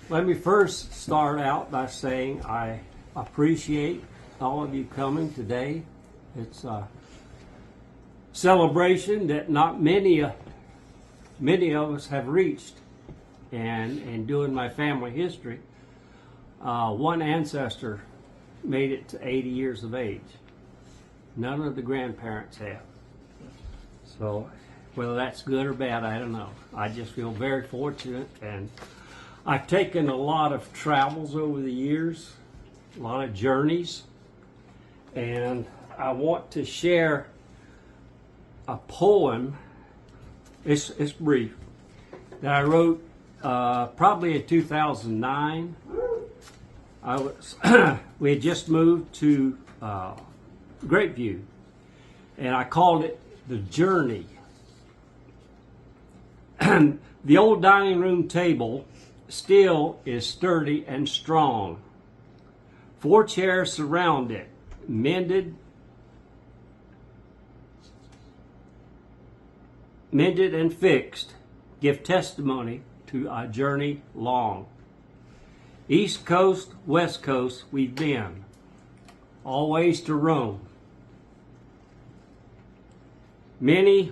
Let me first start out by saying I appreciate all of you coming today. It's a celebration that not many of us have reached. And in doing my family history, one ancestor made it to 80 years of age. None of the grandparents have. So whether that's good or bad, I don't know. I just feel very fortunate, and I've taken a lot of travels over the years, a lot of journeys, and I want to share a poem, it's brief, that I wrote probably in 2009. We had just moved to Grapeview, and I called it The Journey. The old dining room table still is sturdy and strong. 4 chairs surround it, mended and fixed, give testimony to a journey long. East Coast, West Coast, we've been, always to Rome. Many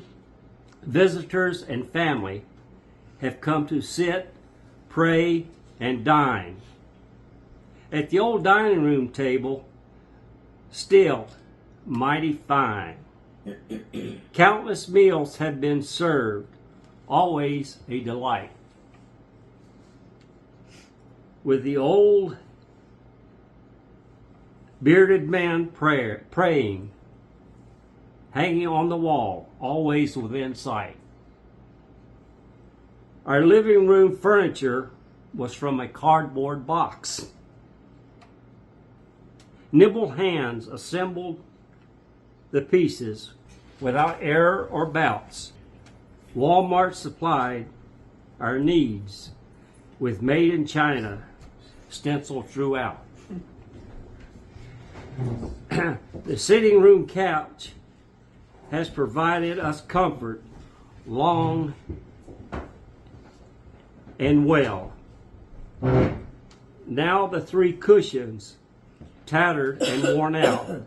visitors and family have come to sit, pray, and dine. At the old dining room table, still mighty fine. Countless meals have been served, always a delight. With the old bearded man praying, hanging on the wall, always within sight. Our living room furniture was from a cardboard box. Nimble hands assembled the pieces without error or bouts. Walmart supplied our needs with made in China stenciled throughout. The sitting room couch has provided us comfort long and well. Now the 3 cushions, tattered and worn out,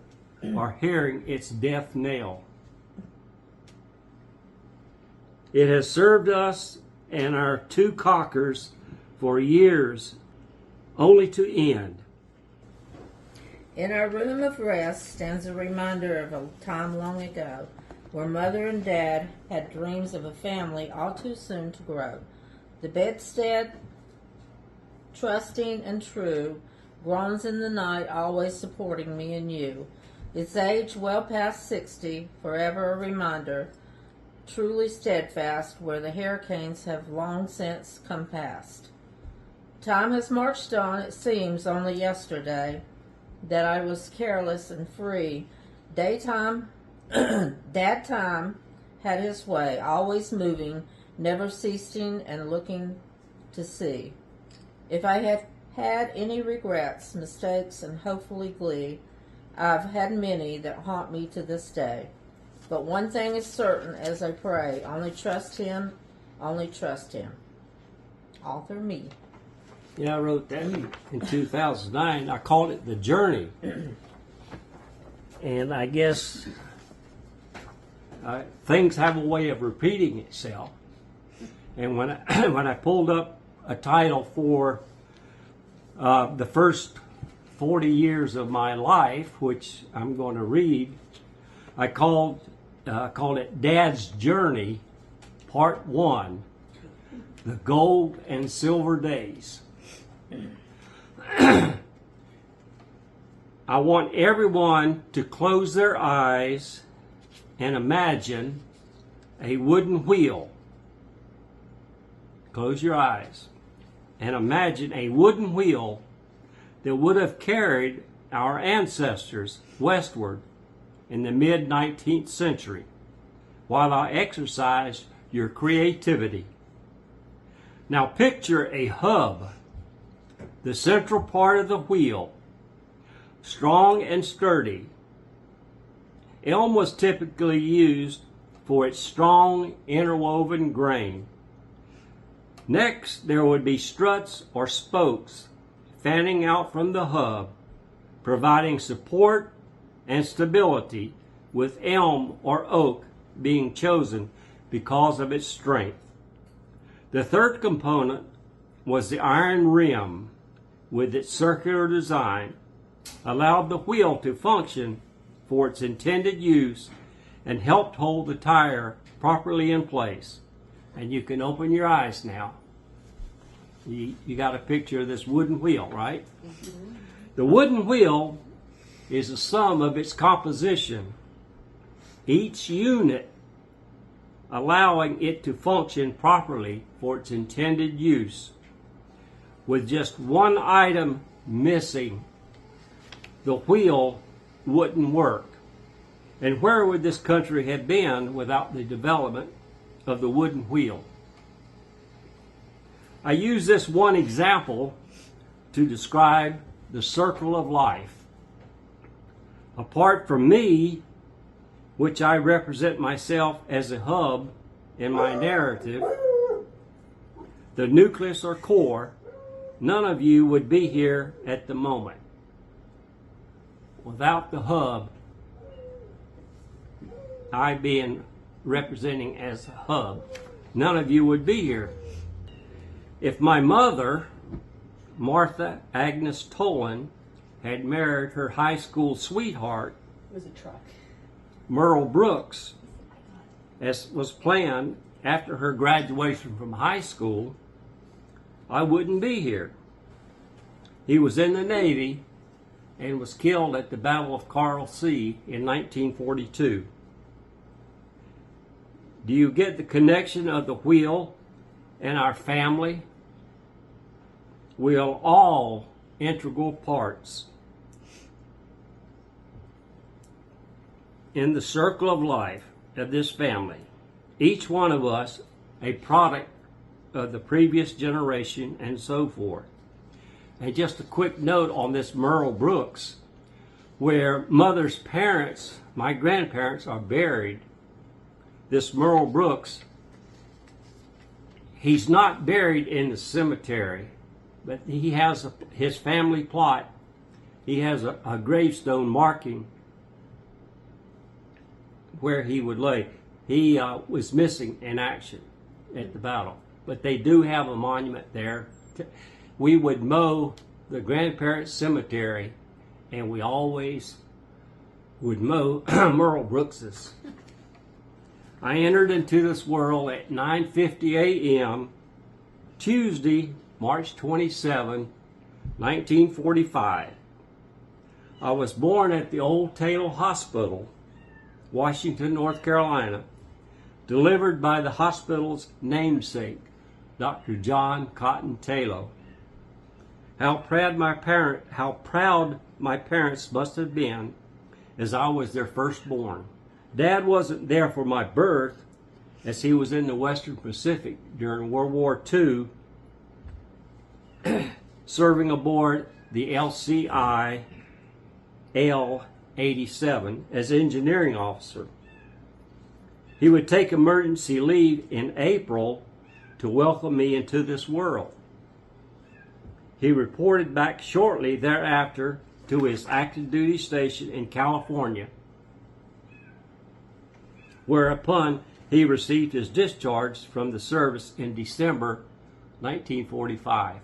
are hearing its death knell. It has served us and our 2 cockers for years, only to end. In our room of rest stands a reminder of a time long ago where Mother and Dad had dreams of a family all too soon to grow. The bedstead, trusting and true, groans in the night, always supporting me and you. Its age well past 60, forever a reminder, truly steadfast where the hurricanes have long since come past. Time has marched on, it seems only yesterday that I was careless and free. Daytime, Dad time had his way, always moving, never ceasing and looking to see. If I have had any regrets, mistakes, and hopefully glee, I've had many that haunt me to this day. But one thing is certain as I pray, only trust him, only trust him. Author me. Yeah, I wrote that in 2009. I called it The Journey. And I guess things have a way of repeating itself. And when I pulled up a title for the first 40 years of my life, which I'm going to read, I called it Dad's Journey, Part 1, The Gold and Silver Days. I want everyone to close their eyes and imagine a wooden wheel. Close your eyes and imagine a wooden wheel that would have carried our ancestors westward in the mid-19th century while I exercised your creativity. Now picture a hub, the central part of the wheel, strong and sturdy. Elm was typically used for its strong interwoven grain. Next, there would be struts or spokes fanning out from the hub, providing support and stability, with elm or oak being chosen because of its strength. The third component was the iron rim, with its circular design, allowed the wheel to function for its intended use and helped hold the tire properly in place. And you can open your eyes now. You got a picture of this wooden wheel, right? Mm-hmm. The wooden wheel is the sum of its composition, each unit allowing it to function properly for its intended use. With just one item missing, the wheel wouldn't work. And where would this country have been without the development of the wooden wheel? I use this one example to describe the circle of life. Apart from me, which I represent myself as a hub in my narrative, the nucleus or core, none of you would be here at the moment. Without the hub, I being representing as a hub, none of you would be here. If my mother, Martha Agnes Tolan, had married her high school sweetheart, it was a truck, Merle Brooks, as was planned after her graduation from high school, I wouldn't be here. He was in the Navy and was killed at the Battle of Coral Sea in 1942. Do you get the connection of the wheel and our family? We are all integral parts in the circle of life of this family. Each one of us a product of the previous generation and so forth. And just a quick note on this Merle Brooks, where Mother's parents, my grandparents, are buried. This Merle Brooks, he's not buried in the cemetery, but he has his family plot. He has a gravestone marking where he would lay. He was missing in action at the battle, but they do have a monument there. We would mow the grandparents' cemetery, and we always would mow Merle Brooks's. I entered into this world at 9:50 a.m. Tuesday, March 27, 1945. I was born at the Old Taylor Hospital, Washington, North Carolina, delivered by the hospital's namesake, Dr. John Cotton Taylor. How proud my parents must have been, as I was their firstborn. Dad wasn't there for my birth, as he was in the Western Pacific during World War II, serving aboard the LCI L-87 as engineering officer. He would take emergency leave in April to welcome me into this world. He reported back shortly thereafter to his active duty station in California, whereupon he received his discharge from the service in December 1945.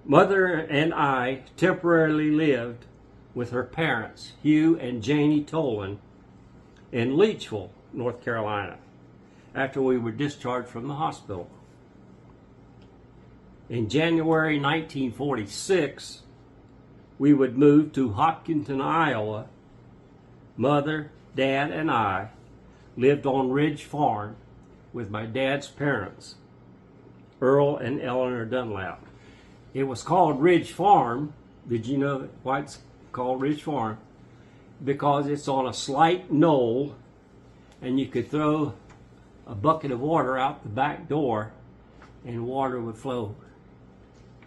Mother and I temporarily lived with her parents, Hugh and Janie Tolan, in Leachville, North Carolina, after we were discharged from the hospital. In January 1946, we would move to Hopkinton, Iowa. Mother, Dad, and I lived on Ridge Farm with my dad's parents, Earl and Eleanor Dunlap. It was called Ridge Farm. Did you know why it's called Ridge Farm? Because it's on a slight knoll, and you could throw a bucket of water out the back door and water would flow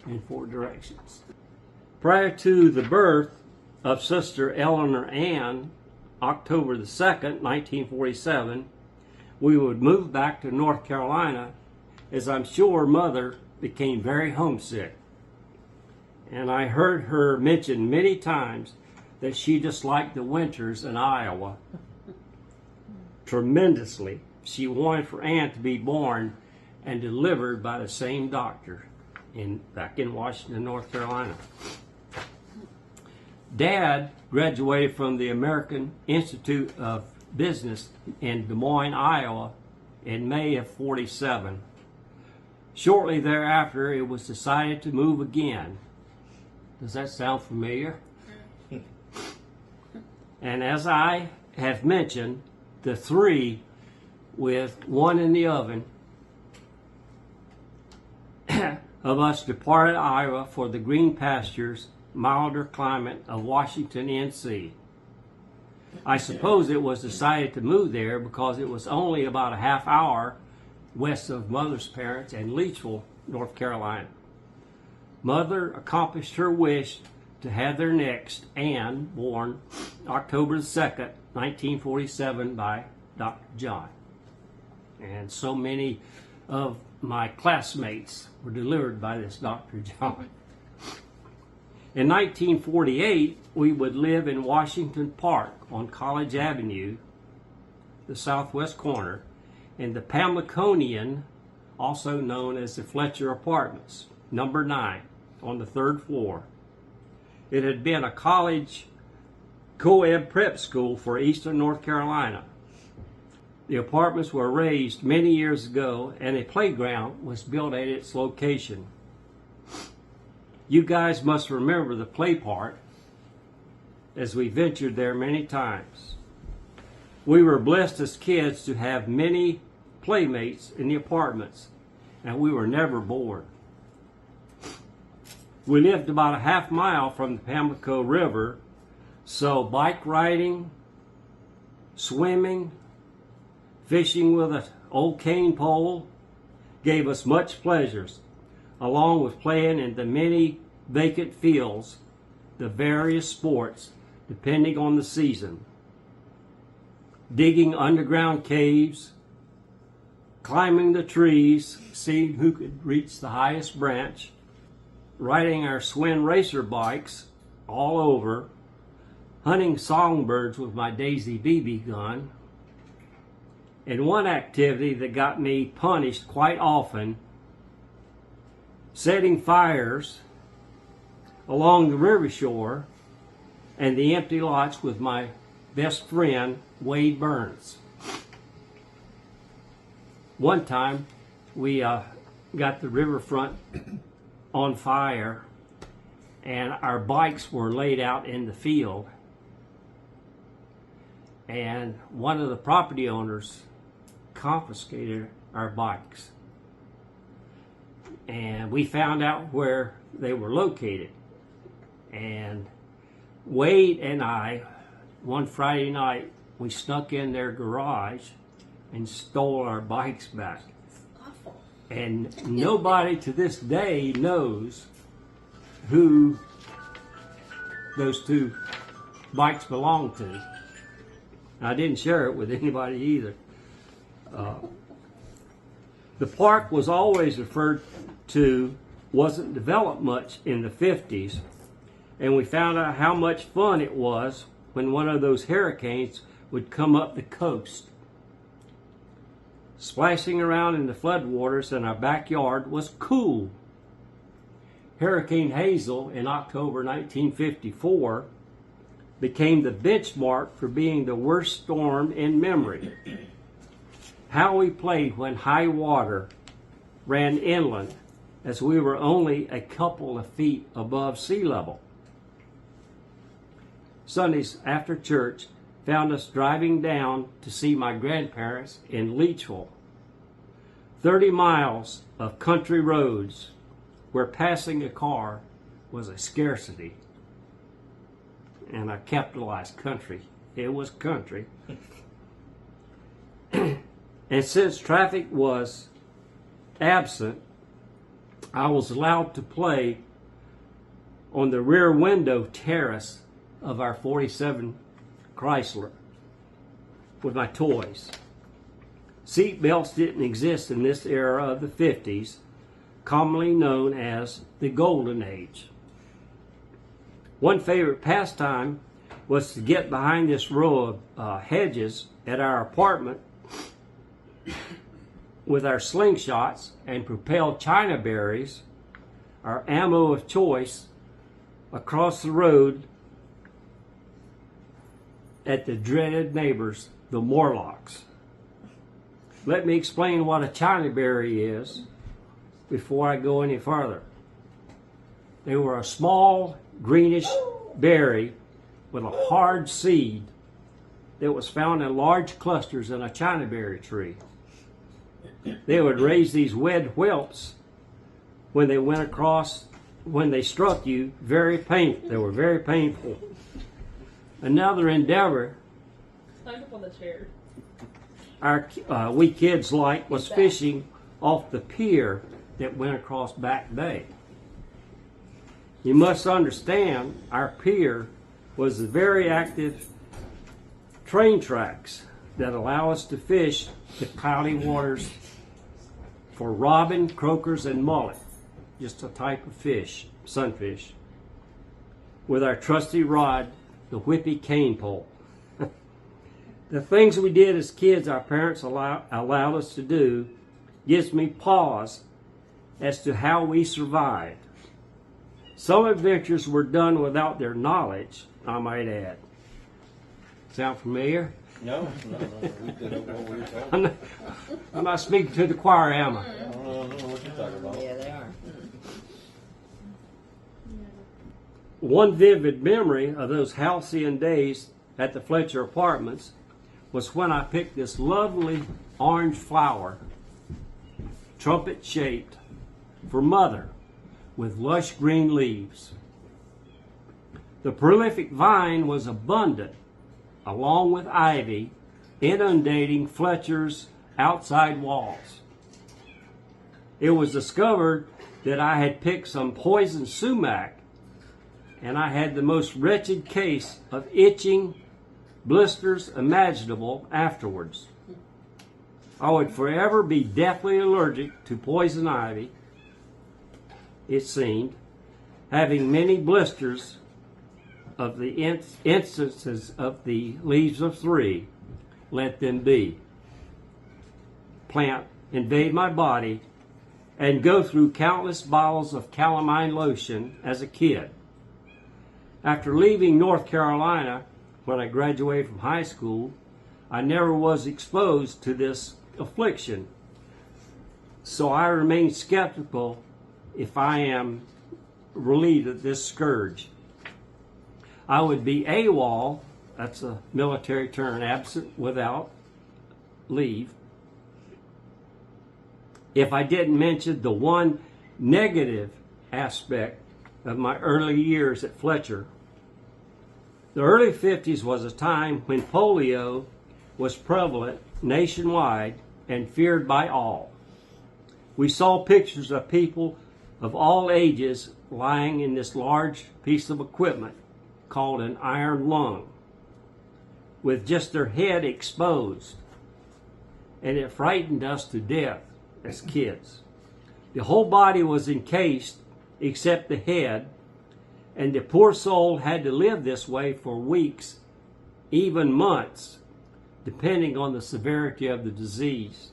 in 4 directions. Prior to the birth of Sister Eleanor Ann, October the 2nd, 1947, we would move back to North Carolina as I'm sure Mother became very homesick. And I heard her mention many times that she disliked the winters in Iowa tremendously. She wanted for Ann to be born and delivered by the same doctor back in Washington, North Carolina. Dad graduated from the American Institute of Business in Des Moines, Iowa in May of '47. Shortly thereafter, it was decided to move again. Does that sound familiar? And as I have mentioned, the three with one in the oven of us departed Iowa for the green pastures, milder climate of Washington, N.C. I suppose it was decided to move there because it was only about a half hour west of Mother's parents in Leechville, North Carolina. Mother accomplished her wish to have their next, Ann, born October 2nd, 1947 by Dr. John. And so many of my classmates were delivered by this Dr. John. In 1948, we would live in Washington Park on College Avenue, the southwest corner, in the Pamliconian, also known as the Fletcher Apartments, number 9, on the 3rd floor. It had been a college co-ed prep school for Eastern North Carolina. The apartments were raised many years ago, and a playground was built at its location. You guys must remember the play part, as we ventured there many times. We were blessed as kids to have many playmates in the apartments, and we were never bored. We lived about a half mile from the Pamlico River, so bike riding, swimming, fishing with an old cane pole gave us much pleasures, along with playing in the many vacant fields, the various sports, depending on the season. Digging underground caves, climbing the trees, seeing who could reach the highest branch, riding our Swin racer bikes all over, hunting songbirds with my Daisy BB gun, and one activity that got me punished quite often, setting fires along the river shore and the empty lots with my best friend, Wade Burns. One time, we got the riverfront on fire, and our bikes were laid out in the field. And one of the property owners confiscated our bikes. And we found out where they were located. And Wade and I, one Friday night, we snuck in their garage and stole our bikes back. Awful. And nobody to this day knows who those two bikes belong to. I didn't share it with anybody either. The park was always referred to, wasn't developed much in the 50s, and we found out how much fun it was when one of those hurricanes would come up the coast. Splashing around in the floodwaters in our backyard was cool. Hurricane Hazel in October 1954 became the benchmark for being the worst storm in memory. How we played when high water ran inland, as we were only a couple of feet above sea level. Sundays after church found us driving down to see my grandparents in Leechville. 30 miles of country roads where passing a car was a scarcity. And I capitalized country. It was country. And since traffic was absent, I was allowed to play on the rear window terrace of our 47 Chrysler with my toys. Seat belts didn't exist in this era of the 50s, commonly known as the Golden Age. One favorite pastime was to get behind this row of hedges at our apartment with our slingshots and propel China berries, our ammo of choice, across the road at the dreaded neighbors, the Morlocks. Let me explain what a China berry is before I go any further. They were a small greenish berry with a hard seed that was found in large clusters in a China berry tree. They would raise these red whelps when they struck you, very painful. They were very painful. Another endeavor Stand up on the chair. we kids liked was fishing off the pier that went across Back Bay. You must understand, our pier was the very active train tracks that allow us to fish the cloudy waters for robin, croakers, and mullet, just a type of fish, sunfish, with our trusty rod, the whippy cane pole. The things we did as kids our parents allowed us to do gives me pause as to how we survived. Some adventures were done without their knowledge, I might add. Sound familiar? No. We did it what we were told. I'm not speaking to the choir, am I? I don't know what you're talking about. Yeah, they are. One vivid memory of those halcyon days at the Fletcher Apartments was when I picked this lovely orange flower, trumpet-shaped, for Mother, with lush green leaves. The prolific vine was abundant, along with ivy, inundating Fletcher's outside walls. It was discovered that I had picked some poison sumac, and I had the most wretched case of itching blisters imaginable afterwards. I would forever be deathly allergic to poison ivy, it seemed, having many blisters of the instances of the leaves of three, let them be. Plant invade my body and go through countless bottles of calamine lotion as a kid. After leaving North Carolina, when I graduated from high school, I never was exposed to this affliction. So I remain skeptical if I am relieved of this scourge. I would be AWOL, that's a military term, absent without leave, if I didn't mention the one negative aspect of my early years at Fletcher. The early 50s was a time when polio was prevalent nationwide and feared by all. We saw pictures of people of all ages lying in this large piece of equipment called an iron lung, with just their head exposed, and it frightened us to death as kids. The whole body was encased except the head, and the poor soul had to live this way for weeks, even months, depending on the severity of the disease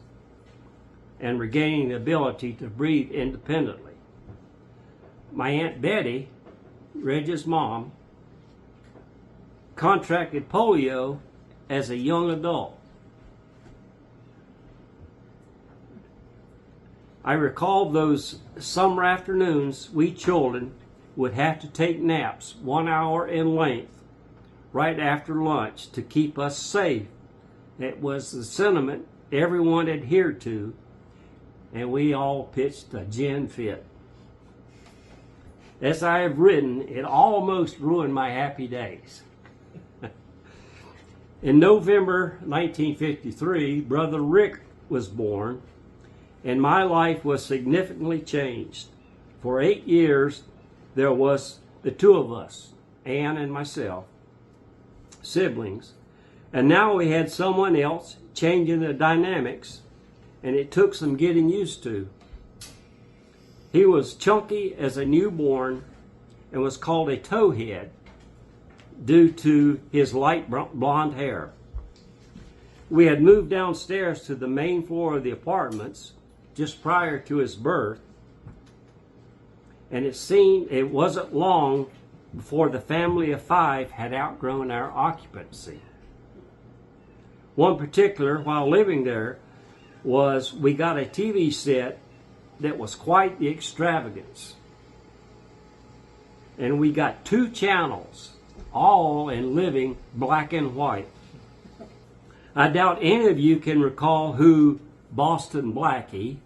and regaining the ability to breathe independently. My Aunt Betty, Reg's mom, contracted polio as a young adult. I recall those summer afternoons we children would have to take naps 1 hour in length right after lunch to keep us safe. It was the sentiment everyone adhered to, and we all pitched a gin fit. As I have written, it almost ruined my happy days. In November 1953, Brother Rick was born, and my life was significantly changed. For 8 years, there was the two of us, Ann and myself, siblings, and now we had someone else changing the dynamics and it took some getting used to. He was chunky as a newborn and was called a towhead due to his light blonde hair. We had moved downstairs to the main floor of the apartments just prior to his birth, and it wasn't long before the family of 5 had outgrown our occupancy. One particular, while living there, was we got a TV set that was quite the extravagance. And we got 2 channels, all in living black and white. I doubt any of you can recall who Boston Blackie,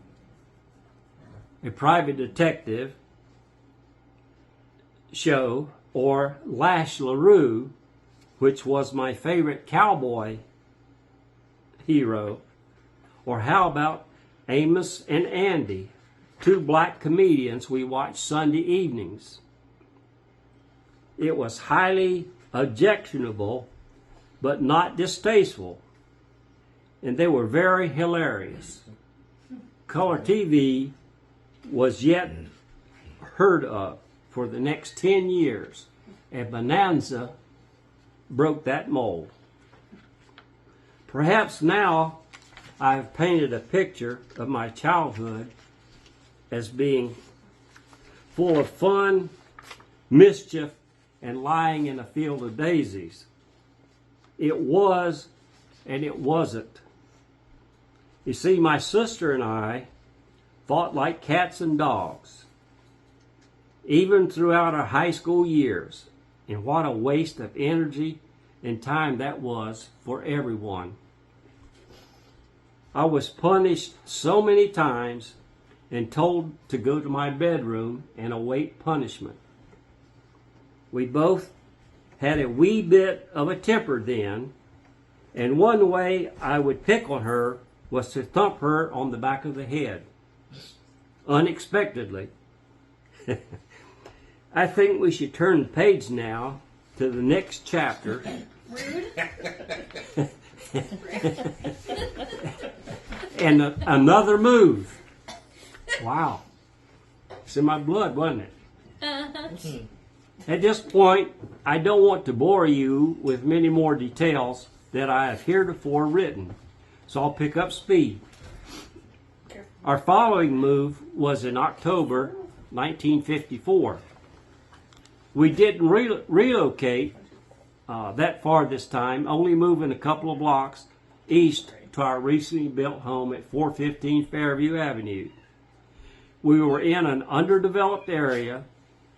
a private detective show, or Lash LaRue, which was my favorite cowboy hero, or how about Amos and Andy, 2 black comedians we watched Sunday evenings. It was highly objectionable, but not distasteful, and they were very hilarious. Color TV was yet heard of for the next 10 years, and Bonanza broke that mold. Perhaps now I've painted a picture of my childhood as being full of fun, mischief, and lying in a field of daisies. It was, and it wasn't. You see, my sister and I fought like cats and dogs, even throughout our high school years, and what a waste of energy and time that was for everyone. I was punished so many times and told to go to my bedroom and await punishment. We both had a wee bit of a temper then, and one way I would pick on her was to thump her on the back of the head, unexpectedly. I think we should turn the page now to the next chapter. And another move. Wow. It's in my blood, wasn't it? At this point, I don't want to bore you with many more details that I have heretofore written, so I'll pick up speed. Our following move was in October 1954. We didn't relocate that far this time, only moving a couple of blocks east to our recently built home at 415 Fairview Avenue. We were in an underdeveloped area,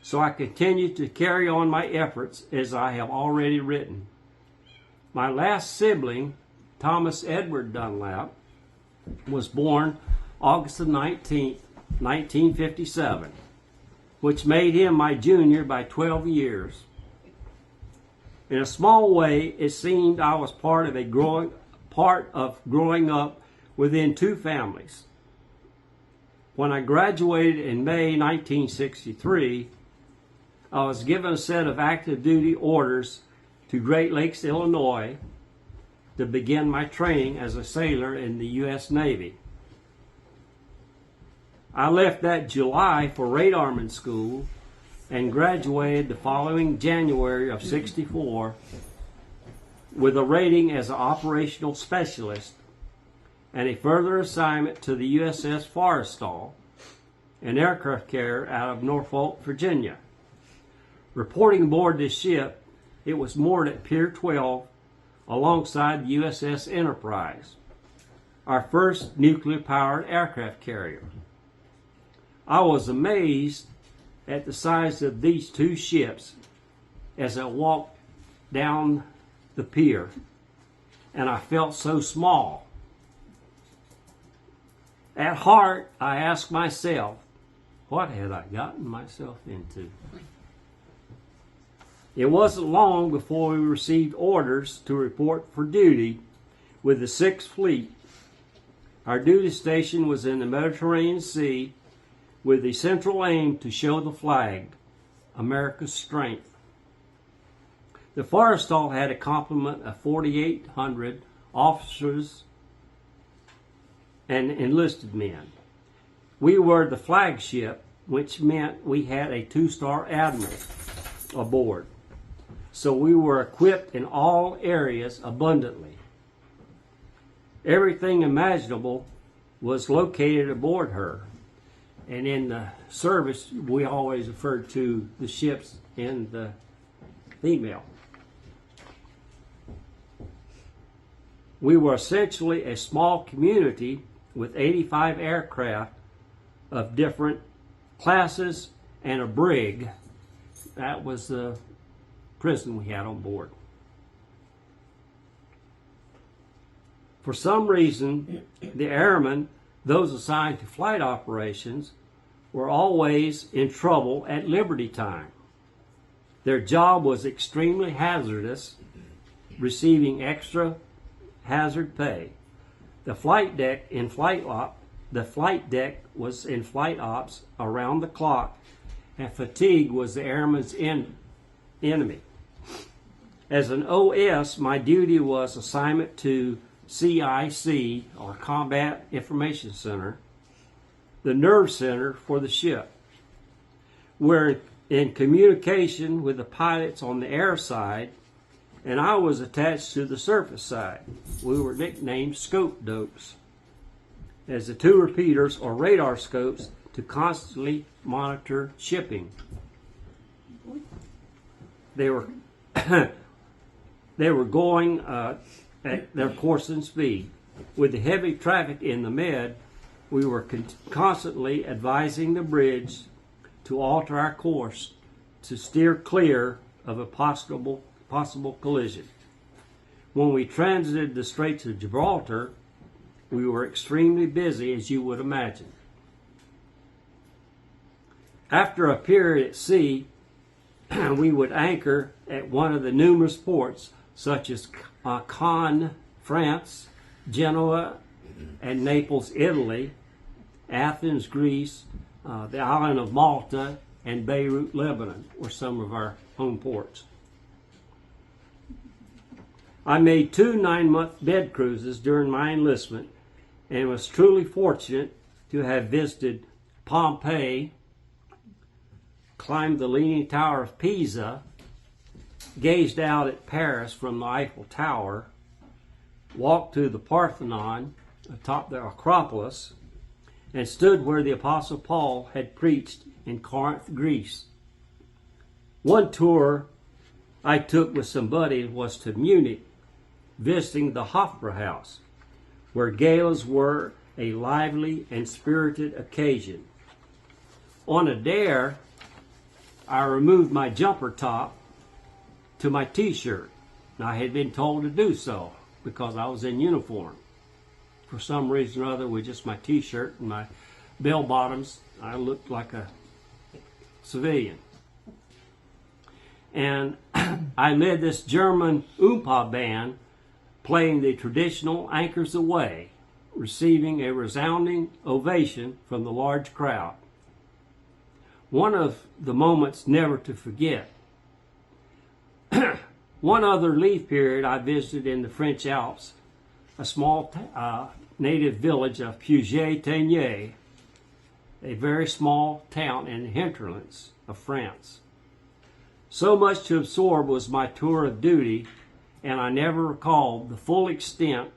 so I continued to carry on my efforts as I have already written. My last sibling, Thomas Edward Dunlap, was born August the 19th, 1957, which made him my junior by 12 years. In a small way, it seemed I was part of growing up within 2 families. When I graduated in May 1963, I was given a set of active duty orders to Great Lakes, Illinois, to begin my training as a sailor in the U.S. Navy. I left that July for radarman school and graduated the following January of '64 with a rating as an operational specialist and a further assignment to the USS Forrestal, an aircraft carrier out of Norfolk, Virginia. Reporting aboard this ship, it was moored at Pier 12 alongside the USS Enterprise, our first nuclear-powered aircraft carrier. I was amazed at the size of these 2 ships as I walked down the pier, and I felt so small. At heart, I asked myself, what had I gotten myself into? It wasn't long before we received orders to report for duty with the 6th Fleet. Our duty station was in the Mediterranean Sea with the central aim to show the flag, America's strength. The Forrestal had a complement of 4,800 officers and enlisted men. We were the flagship, which meant we had a 2-star admiral aboard. So we were equipped in all areas abundantly. Everything imaginable was located aboard her. And in the service, we always referred to the ships in the female. We were essentially a small community with 85 aircraft of different classes and a brig. That was the prison we had on board. For some reason, the airmen, those assigned to flight operations, were always in trouble at Liberty time. Their job was extremely hazardous, receiving extra hazard pay. The flight deck was in flight ops around the clock, and fatigue was the airman's enemy. As an OS, my duty was assignment to CIC, or Combat Information Center, the nerve center for the ship. We're in communication with the pilots on the air side, and I was attached to the surface side. We were nicknamed scope dopes, as the 2 repeaters or radar scopes to constantly monitor shipping. They were going at their course and speed. With the heavy traffic in the Med, we were constantly advising the bridge to alter our course to steer clear of a possible collision. When we transited the Straits of Gibraltar, we were extremely busy, as you would imagine. After a period at sea, we would anchor at one of the numerous ports, such as Cannes, France, Genoa, and Naples, Italy, Athens, Greece, the island of Malta, and Beirut, Lebanon, were some of our home ports. I made 2 9-month bed cruises during my enlistment and was truly fortunate to have visited Pompeii, climbed the Leaning Tower of Pisa, gazed out at Paris from the Eiffel Tower, walked to the Parthenon atop the Acropolis, and stood where the Apostle Paul had preached in Corinth, Greece. One tour I took with some buddies was to Munich, visiting the Hofbrauhaus, where galas were a lively and spirited occasion. On a dare, I removed my jumper top to my t-shirt. I had been told to do so because I was in uniform. For some reason or other, with just my t-shirt and my bell bottoms, I looked like a civilian. And I led this German Oompa band playing the traditional Anchors Aweigh, receiving a resounding ovation from the large crowd. One of the moments never to forget. One other leave period I visited in the French Alps, a small native village of Puget-Théniers, a very small town in the hinterlands of France. So much to absorb was my tour of duty, and I never recalled the full extent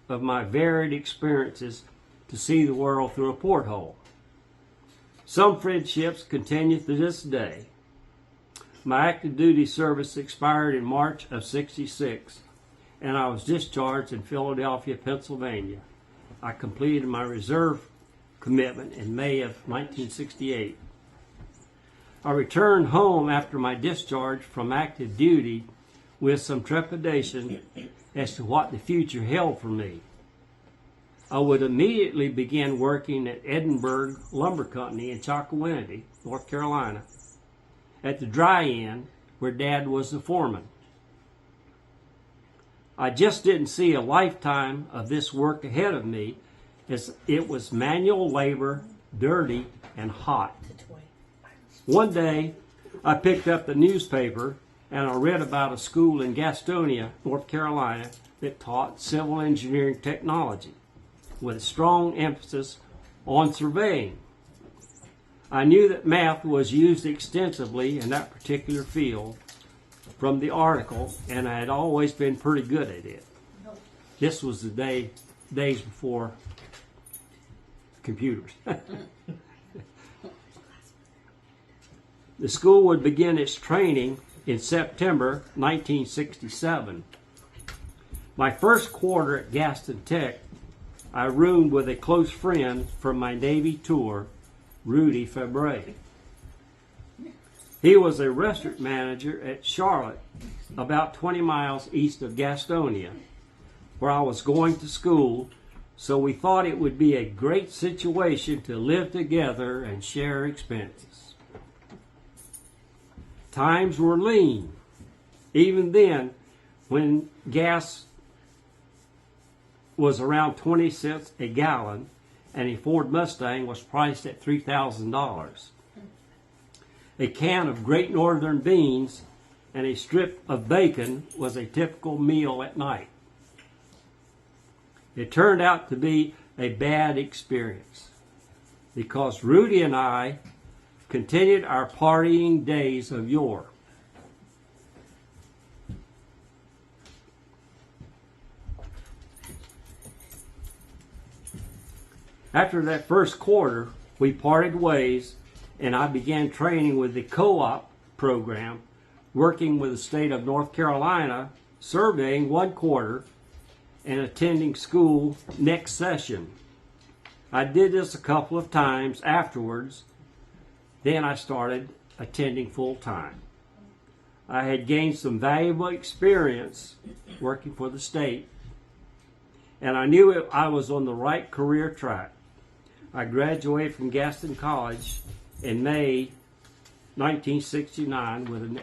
of my varied experiences to see the world through a porthole. Some friendships continue to this day. My active duty service expired in March of '66, and I was discharged in Philadelphia, Pennsylvania. I completed my reserve commitment in May of 1968. I returned home after my discharge from active duty with some trepidation as to what the future held for me. I would immediately begin working at Edinburgh Lumber Company in Chocowinity, North Carolina, at the dry-in where Dad was the foreman. I just didn't see a lifetime of this work ahead of me, as it was manual labor, dirty, and hot. One day, I picked up the newspaper and I read about a school in Gastonia, North Carolina, that taught civil engineering technology. with a strong emphasis on surveying. I knew that math was used extensively in that particular field from the article, and I had always been pretty good at it. This was the days before computers. The school would begin its training in September 1967. My first quarter at Gaston Tech, I roomed with a close friend from my Navy tour, Rudy Fabre. He was a restaurant manager at Charlotte, about 20 miles east of Gastonia, where I was going to school, so we thought it would be a great situation to live together and share expenses. Times were lean. Even then, when gas was around 20 cents a gallon and a Ford Mustang was priced at $3,000. A can of Great Northern beans and a strip of bacon was a typical meal at night. It turned out to be a bad experience because Rudy and I continued our partying days of yore. After that first quarter, we parted ways, and I began training with the co-op program, working with the state of North Carolina, surveying one quarter, and attending school next session. I did this a couple of times afterwards. Then I started attending full time. I had gained some valuable experience working for the state, and I knew I was on the right career track. I graduated from Gaston College in May 1969 with an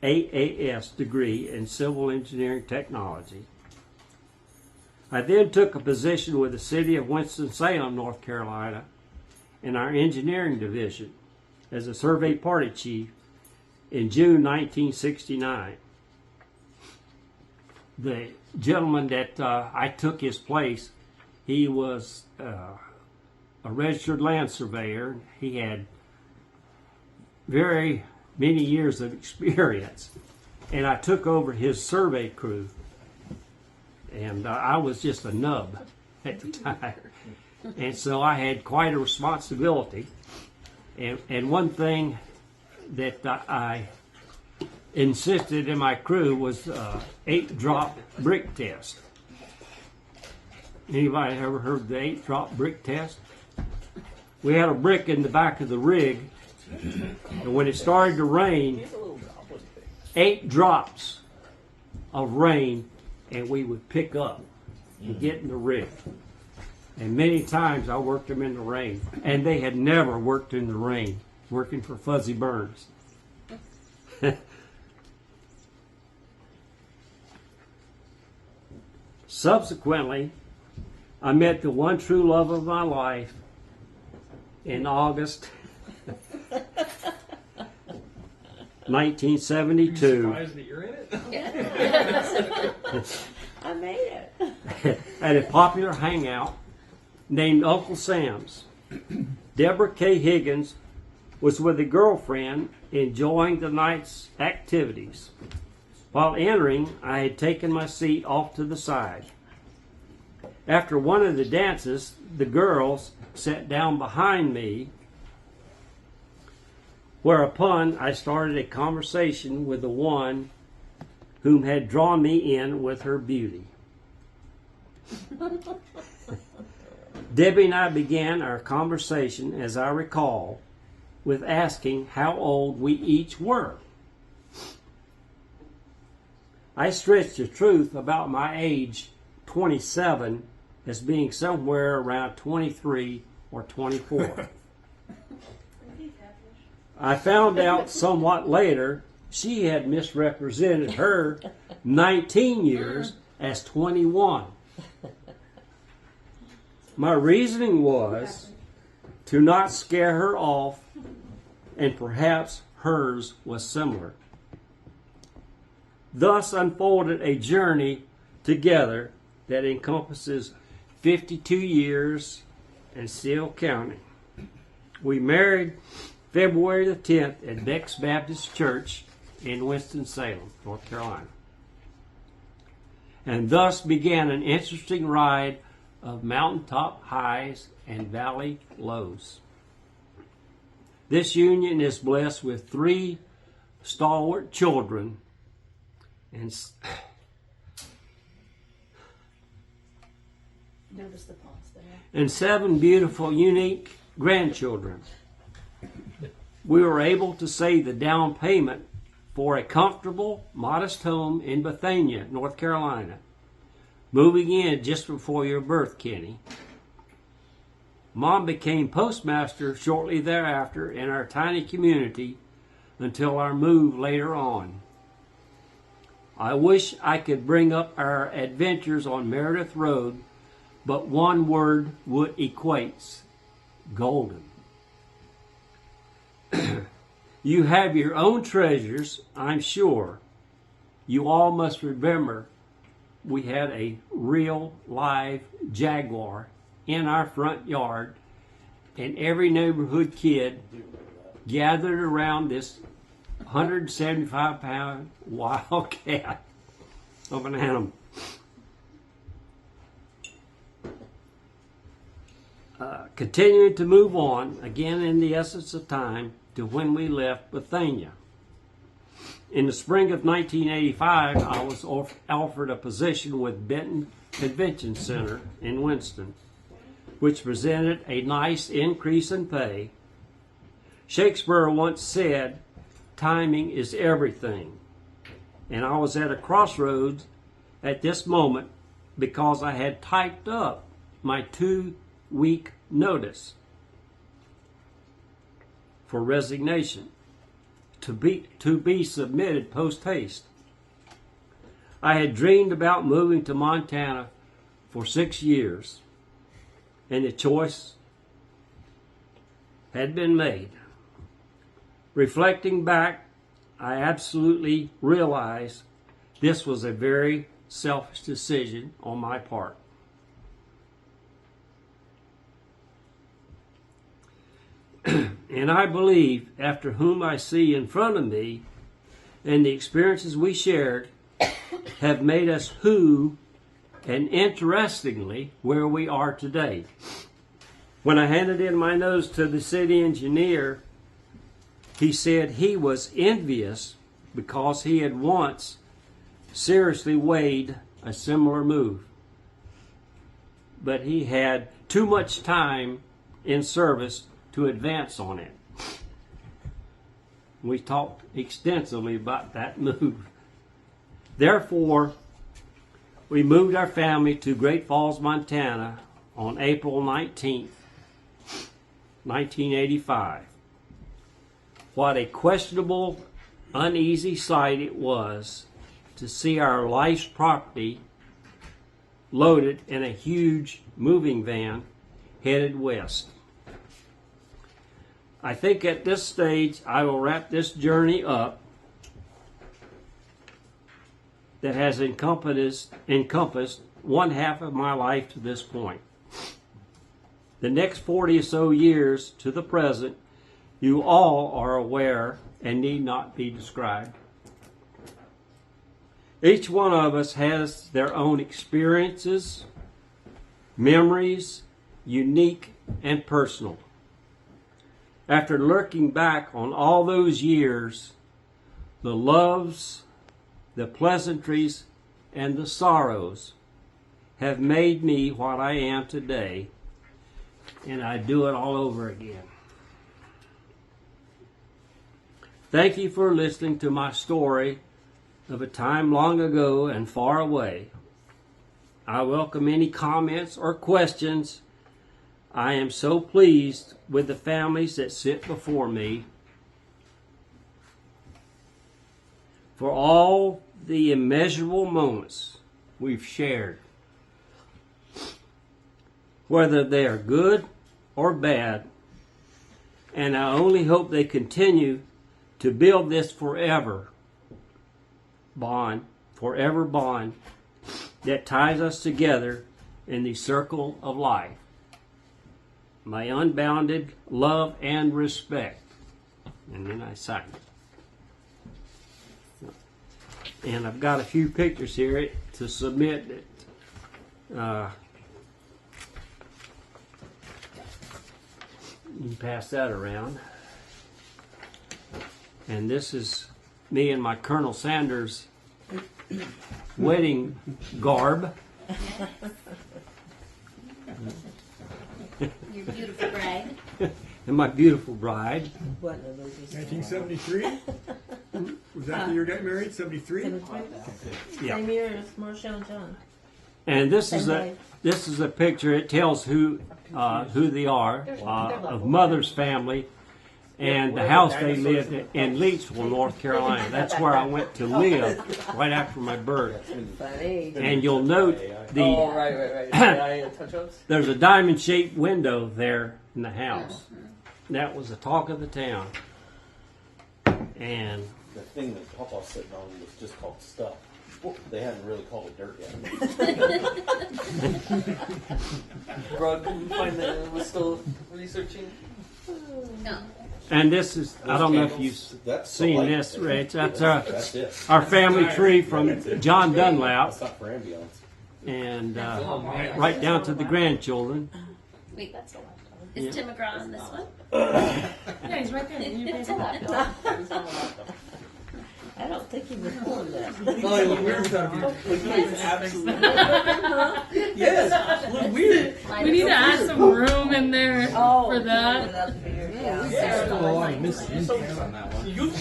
AAS degree in civil engineering technology. I then took a position with the city of Winston-Salem, North Carolina, in our engineering division as a survey party chief in June 1969. The gentleman that I took his place, he was a registered land surveyor. He had very many years of experience, and I took over his survey crew, and I was just a nub at the time, and so I had quite a responsibility. And one thing that I insisted in my crew was 8-drop brick test. Anybody ever heard the 8-drop brick test? We had a brick in the back of the rig, and when it started to rain, 8 drops of rain, and we would pick up and get in the rig. And many times I worked them in the rain, and they had never worked in the rain, working for Fuzzy Burns. Subsequently, I met the one true love of my life in August 1972. Surprised that you're in it? I made it. At a popular hangout named Uncle Sam's. Deborah K. Higgins was with a girlfriend enjoying the night's activities. While entering, I had taken my seat off to the side. After one of the dances, the girls sat down behind me, whereupon I started a conversation with the one whom had drawn me in with her beauty. Debbie and I began our conversation, as I recall, with asking how old we each were. I stretched the truth about my age, 27, as being somewhere around 23 or 24. I found out somewhat later she had misrepresented her 19 years as 21. My reasoning was to not scare her off, and perhaps hers was similar. Thus unfolded a journey together that encompasses 52 years and still counting. We married February the 10th at Beck's Baptist Church in Winston-Salem, North Carolina, and thus began an interesting ride of mountaintop highs and valley lows. This union is blessed with 3 stalwart children and Notice the pause there. and 7 beautiful, unique grandchildren. We were able to save the down payment for a comfortable, modest home in Bethania, North Carolina, moving in just before your birth, Kenny. Mom became postmaster shortly thereafter in our tiny community until our move later on. I wish I could bring up our adventures on Meredith Road, but one word would equates: golden. You have your own treasures, I'm sure. You all must remember we had a real live jaguar in our front yard, and every neighborhood kid gathered around this 175-pound wildcat of an animal. Continuing to move on, again in the essence of time, to when we left Bethania. In the spring of 1985, I was offered a position with Benton Convention Center in Winston, which presented a nice increase in pay. Shakespeare once said, timing is everything. And I was at a crossroads at this moment because I had typed up my 2-week notice for resignation to be submitted post haste. I had dreamed about moving to Montana for 6 years, and the choice had been made. Reflecting back, I absolutely realized this was a very selfish decision on my part. And I believe, after whom I see in front of me and the experiences we shared, have made us who, and interestingly, where we are today. When I handed in my notes to the city engineer, he said he was envious because he had once seriously weighed a similar move. But he had too much time in service to advance on it. We talked extensively about that move. Therefore, we moved our family to Great Falls, Montana on April 19th, 1985. What a questionable, uneasy sight it was to see our life's property loaded in a huge moving van headed west. I think at this stage I will wrap this journey up that has encompassed one half of my life to this point. The next 40 or so years to the present, you all are aware and need not be described. Each one of us has their own experiences, memories, unique and personal. After looking back on all those years, the loves, the pleasantries, and the sorrows have made me what I am today, and I do it all over again. Thank you for listening to my story of a time long ago and far away. I welcome any comments or questions. I am so pleased with the families that sit before me, for all the immeasurable moments we've shared, whether they are good or bad, and I only hope they continue to build this forever bond that ties us together in the circle of life. My unbounded love and respect. And then I sign it. And I've got a few pictures here to submit. You can pass that around. And this is me in my Colonel Sanders wedding garb. Your beautiful bride. And my beautiful bride. What in the movies? 1973? Was that the year you got married? 73? Yeah. Same year as Marshall and John. And this is Same a picture. It tells who they are of mother's family and the house they lived in Leachville, North Carolina. That's where I went to live right after my birth. Funny. And you'll note Oh, right. Touch-ups? there's a diamond-shaped window there in the house. That was the talk of the town. And The thing that Papa's sitting on was just called stuff. They hadn't really called it dirt yet. Bro, can you find that I was still researching? No. and this is, I don't know if you've That's seen the light. this, Rich. That's That's it. our family tree from John Dunlap. That's not for ambience. And right down to the grandchildren. Wait, that's the laptop. Is Tim McGraw on this one? Yeah, he's right there. It's a laptop. I don't think he was born that. Oh, it looked weird without you. It was absolutely. Yes, it looked weird. We need to add some room in there for that. Well,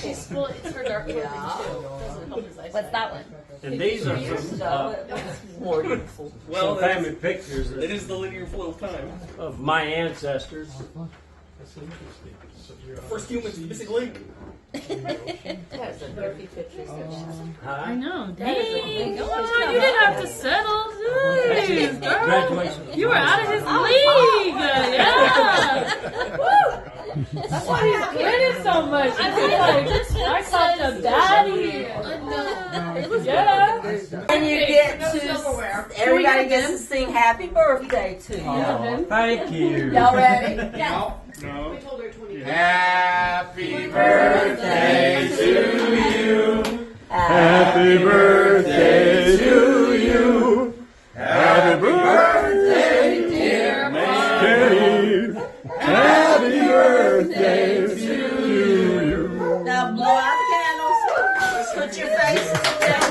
it's for dark clothing too. Doesn't help his eyesight. What's that one? And these are More beautiful. Well, some family pictures it is the linear flow of time. of my ancestors. First humans missing link. That's a goofy picture. I know. Dang. Come on, you didn't have to settle. Jeez, girl. Graduation. You were out of his league. Yeah. That's why he's winning so much. I feel like I caught the daddy. Yeah. And you get to, everybody gets to sing happy birthday to you. Oh, thank you. Y'all ready? No. Happy birthday to you. Happy birthday to you. Happy birthday, dear Mary. Happy birthday to you. Now blow out the candles. Put your faces down.